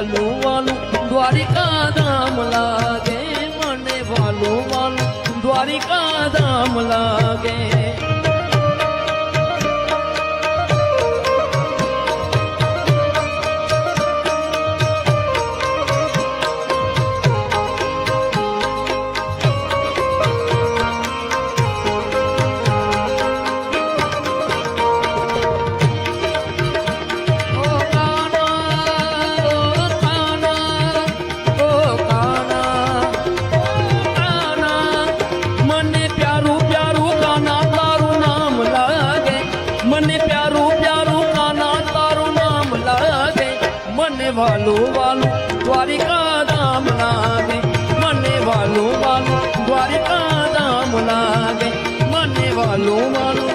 વાલું વાલું દ્વારિકા ધામ લાગે, મને વાલું વાલું દ્વારિકા ધામ લાગે. વાલું વાલું દ્વારિકા ધામ લાગે, મને વાલું વાલું દ્વારિકા ધામ લાગે, મને વાલું વાલું